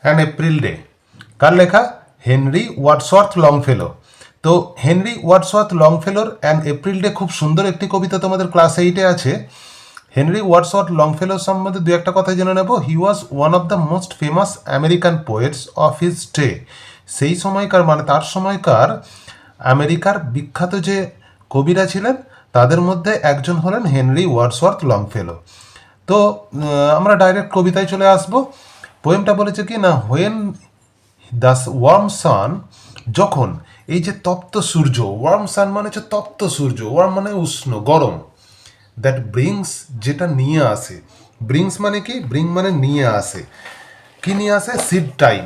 An April day. কার লেখা? Henry Wadsworth Longfellow. তো হেনরি ওয়াডসওয়ার্থ লংফেলোর অ্যান এপ্রিল ডে খুব সুন্দর একটি কবিতা তোমাদের ক্লাস 8-এ আছে। হেনরি ওয়াডসওয়ার্থ লংফেলোর সম্বন্ধে দু একটা কথা জেনে নেব। He was one of the most famous American poets of his day. সেই সময়কার মানে তার সময়কার আমেরিকার বিখ্যাত যে কবিরা ছিলেন তাদের মধ্যে একজন হলেন হেনরি ওয়াডসওয়ার্থ লংফেলো। তো আমরা ডাইরেক্ট কবিতায় চলে আসব। পোয়েমটা বলেছে কি না, হোয়েন দাস ওয়ার্ম সান, যখন এই যে তপ্ত সূর্য, ওয়ার্ম সান মানে হচ্ছে তপ্ত সূর্য, ওয়ার্ম মানে উষ্ণ গরম, দ্যাট ব্রিংস যেটা নিয়ে আসে, ব্রিংস মানে কি, ব্রিং মানে নিয়ে আসে, কি নিয়ে আসে? Seed time.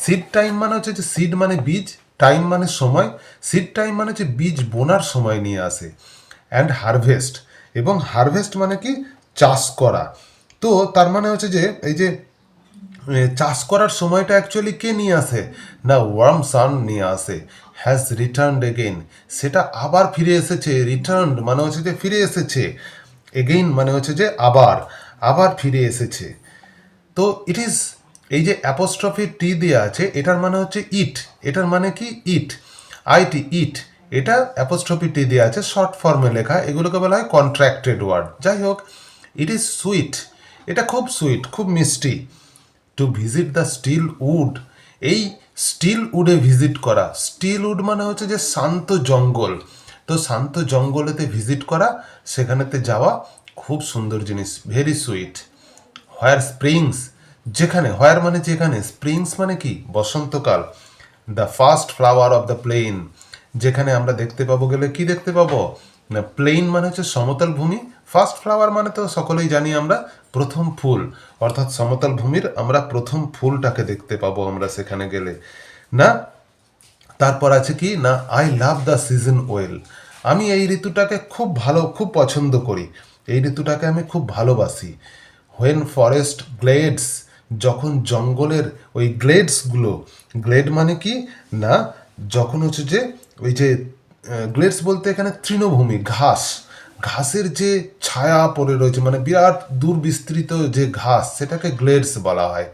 সিড টাইম মানে হচ্ছে যে সিড মানে বীজ, টাইম মানে সময়, সিড টাইম মানে হচ্ছে বীজ বোনার সময় নিয়ে আসে, অ্যান্ড হারভেস্ট, এবং হারভেস্ট মানে কি, চাষ করা। তো তার মানে হচ্ছে যে এই যে চাষ করার সময়টা অ্যাকচুয়ালি কে নিয়ে আসে না, ওয়ার্ম সান নিয়ে আসে। হ্যাজ রিটার্নড এগেইন, সেটা আবার ফিরে এসেছে। রিটার্নড মানে হচ্ছে যে ফিরে এসেছে, এগেইন মানে হচ্ছে যে আবার, আবার ফিরে এসেছে। তো ইট ইজ, এই যে অ্যাপোস্ট্রফি টি দেওয়া আছে এটার মানে হচ্ছে ইট, এটার মানে কি ইট, আইটি ইট, এটা অ্যাপোস্ট্রফি টি দেওয়া আছে শর্ট ফর্মে লেখা, এগুলোকে বলা হয় কন্ট্রাক্টেড ওয়ার্ড। যাই হোক, ইট ইজ সুইট, এটা খুব সুইট, খুব মিষ্টি। To visit the still wood, এই স্টিল উডে ভিজিট করা, স্টিল উড মানে হচ্ছে যে শান্ত জঙ্গল, তো শান্ত জঙ্গলেতে ভিজিট করা, সেখানেতে যাওয়া খুব সুন্দর জিনিস, ভেরি সুইট। হোয়ার স্প্রিংস, যেখানে, হোয়ার মানে যেখানে, স্প্রিংস মানে কি, বসন্তকাল। The first flower of the plain, যেখানে আমরা দেখতে পাবো, গেলে কি দেখতে পাবো না, প্লেন মানে হচ্ছে সমতল ভূমি, ফার্স্ট ফ্লাওয়ার মানে তো সকলেই জানি আমরা প্রথম ফুল, অর্থাৎ সমতল ভূমির আমরা প্রথম ফুলটাকে দেখতে পাবো আমরা সেখানে গেলে না। তারপর আছে কি না, I love the season well, আমি এই ঋতুটাকে খুব ভালো, খুব পছন্দ করি, এই ঋতুটাকে আমি খুব ভালোবাসি। হোয়েন ফরেস্ট গ্লেডস, যখন জঙ্গলের ওই গ্লেডসগুলো, গ্লেড মানে কি না, যখন হচ্ছে যে ওই যে গ্লেডস বলতে এখানে তৃণভূমি, ঘাস, ঘাসের যে ছায়া পড়ে রয়েছে, মানে বিরাট দূর বিস্তৃত যে ঘাস, সেটাকে গ্লেডস বলা হয়।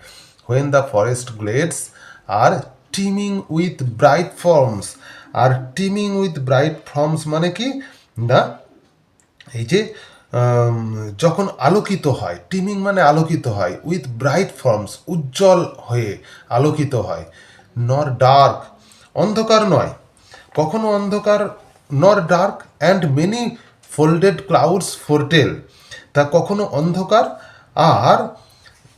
When the forest glades are teeming with bright forms, are teeming with bright forms মানে কি না, এই যে যখন আলোকিত হয়, টিমিং মানে আলোকিত হয়, উইথ ব্রাইট ফর্মস উজ্জ্বল হয়ে আলোকিত হয়। নর ডার্ক, অন্ধকার নয়, কখনো অন্ধকার, nor dark and many folded clouds foretell, তা কখনো অন্ধকার আর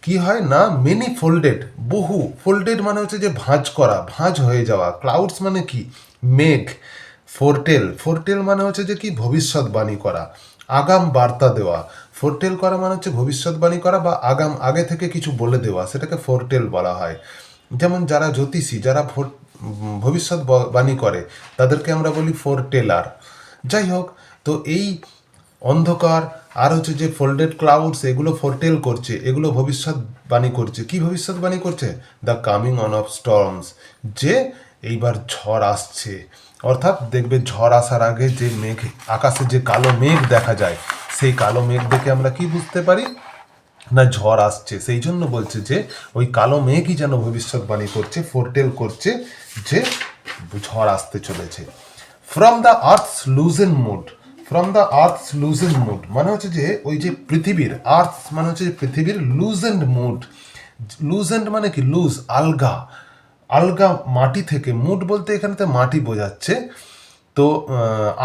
কি হয় না, মেনি ফোল্ডেড, বহু, ফোল্ডেড মানে হচ্ছে যে ভাঁজ করা, ভাঁজ হয়ে যাওয়া, ক্লাউডস মানে কি, মেঘ, ফোরটেল, ফোরটেল মানে হচ্ছে যে কি, ভবিষ্যৎবাণী করা, আগাম বার্তা দেওয়া, ফোরটেল করা মানে হচ্ছে ভবিষ্যৎবাণী করা বা আগাম, আগে থেকে কিছু বলে দেওয়া, সেটাকে ফোরটেল বলা হয়। যেমন যারা জ্যোতিষী, যারা ভবিষ্যৎবাণী করে তাদেরকে আমরা বলি ফোরটেলার। যাই হোক, তো এই অন্ধকার আর হচ্ছে যে ফোল্ডেড ক্লাউডস, এগুলো ফোরটেল করছে, এগুলো ভবিষ্যৎবাণী করছে। কি ভবিষ্যৎবাণী করছে? The coming on of storms, যে এইবার ঝড় আসছে, অর্থাৎ দেখবে ঝড় আসার আগে যে মেঘ, আকাশে যে কালো মেঘ দেখা যায়, সেই কালো মেঘ দেখে আমরা কি বুঝতে পারি না, ঝড় আসছে। সেই জন্য বলছে যে ওই কালো মেঘই যেন ভবিষ্যৎবাণী করছে, ফোরটেল করছে যে ঝড় আসতে চলেছে। From the earth's loosened mould, from the earth's loosened mould মানে হচ্ছে যে ওই যে পৃথিবীর, আর্থ মানে হচ্ছে যে পৃথিবীর, লুজেন্ড মুড, লুজেন্ড মানে কি, লুজ, আলগা, আলগা মাটি থেকে, মুড বলতে এখানেতে মাটি বোঝাচ্ছে। তো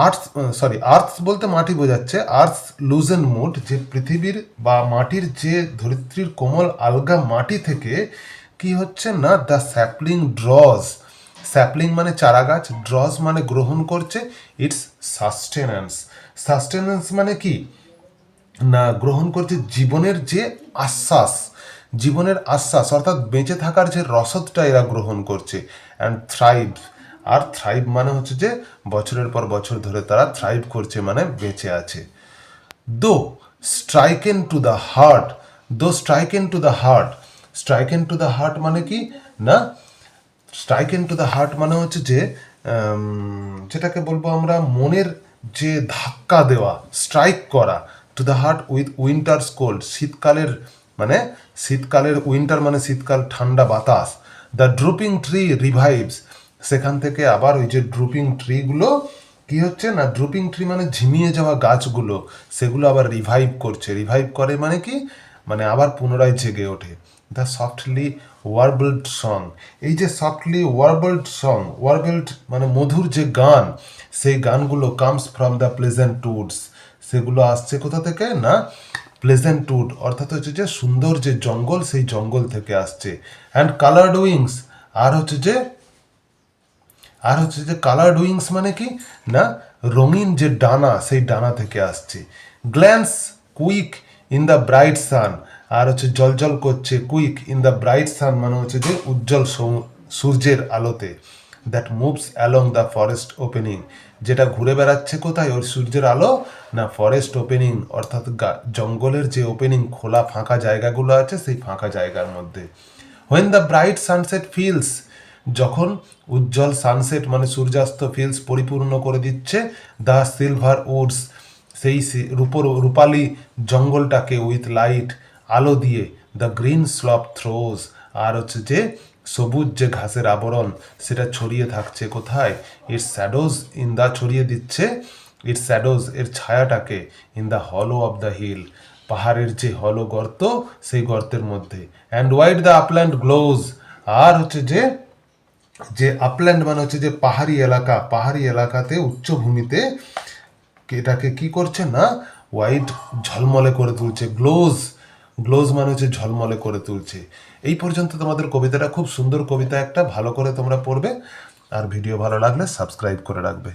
আর্থ, সরি, আর্থ বলতে মাটি বোঝাচ্ছে, আর্থ লুজেন মুড, যে পৃথিবীর বা মাটির যে ধরিত্রীর কোমল আলগা মাটি থেকে কি হচ্ছে না, দ্য স্যাপলিং ড্রজ, স্যাপলিং মানে চারা গাছ, ড্রজ মানে গ্রহণ করছে, ইটস সাস্টেন্যান্স, সাস্টেন্যান্স মানে কি না, গ্রহণ করছে জীবনের যে আশ্বাস, জীবনের আশ্বাস, অর্থাৎ বেঁচে থাকার যে রসদটা এরা গ্রহণ করছে। অ্যান্ড থ্রাইভ, আর থ্রাইভ মানে হচ্ছে যে বছরের পর বছর ধরে তারা থ্রাইভ করছে, মানে বেঁচে আছে। Though stricken to the heart, though stricken to the heart, stricken to the heart মানে কি না, স্ট্রাইকেন টু দ্য হার্ট মানে হচ্ছে যে যেটাকে বলবো আমরা মনের যে ধাক্কা দেওয়া, স্ট্রাইক করা, two the heart with winters cold, শীতকালের মানে শীতকালের উইন্টার মানে শীতকাল, ঠান্ডা বাতাস। দ্য ড্রুপিং ট্রি রিভাইভস, সেখান থেকে আবার ওই যে ড্রুপিং ট্রিগুলো কি হচ্ছে না, ড্রুপিং ট্রি মানে ঝিমিয়ে যাওয়া গাছগুলো, সেগুলো আবার রিভাইভ করছে। রিভাইভ করে মানে কি, মানে আবার পুনরায় জেগে ওঠে। দ্য সফটলি ওয়ার্বলড সং, এই যে সফটলি ওয়ার্বলড সং, ওয়ার্বলড মানে মধুর যে গান, সেই গানগুলো comes from the pleasant Woods, সেগুলো আসছে কোথা থেকে না, প্লেজেন্ট উড অর্থাৎ হচ্ছে যে সুন্দর যে জঙ্গল, সেই জঙ্গল থেকে আসছে। অ্যান্ড কালার্ড উইংস, আর হচ্ছে যে কালার্ড উইংস মানে কি না, রঙিন যে ডানা, সেই ডানা থেকে আসছে। Glance quick in the bright sun, আর হচ্ছে জলজল করছে, quick in the bright sun মানে হচ্ছে যে উজ্জ্বল সূর্যের আলোতে। That moves along the forest opening, যেটা ঘুরে বেড়াচ্ছে কোথায়, ওই সূর্যের আলো না ফরেস্ট ওপেনিং অর্থাৎ জঙ্গলের যে ওপেনিং, খোলা ফাঁকা জায়গাগুলো আছে, সেই ফাঁকা জায়গার মধ্যে। When the bright sunset feels, যখন উজ্জ্বল সানসেট মানে সূর্যাস্ত ফিলস পরিপূর্ণ করে দিচ্ছে দ্য সিলভার উডস, সেই রূপালি জঙ্গলটাকে উইথ লাইট, আলো দিয়ে। দ্য গ্রিন স্লপ থ্রোজ, আর হচ্ছে যে সবুজ যে ঘাসের আবরণ, সেটা ছড়িয়ে থাকছে কোথায়, ইটস শ্যাডোজ ইন দ্য, ছড়িয়ে দিচ্ছে ইটস শ্যাডোজ, এর ছায়াটাকে, in the hollow of the hill, পাহাড়ের যে হলো গর্ত, সেই গর্তের মধ্যে। And wide the upland glows, আর হচ্ছে যে আপল্যান্ড মানে হচ্ছে যে পাহাড়ি এলাকা, পাহাড়ি এলাকাতে উচ্চভূমিতে এটাকে কি করছে না, হোয়াইট ঝলমলে করে তুলছে। গ্লোজ, গ্লোজ মানে হচ্ছে ঝলমলে করে তুলছে। এই পর্যন্ত তোমাদের কবিতাটা খুব সুন্দর কবিতা একটা, ভালো করে তোমরা পড়বে। আর ভিডিও ভালো লাগলে সাবস্ক্রাইব করে রাখবে।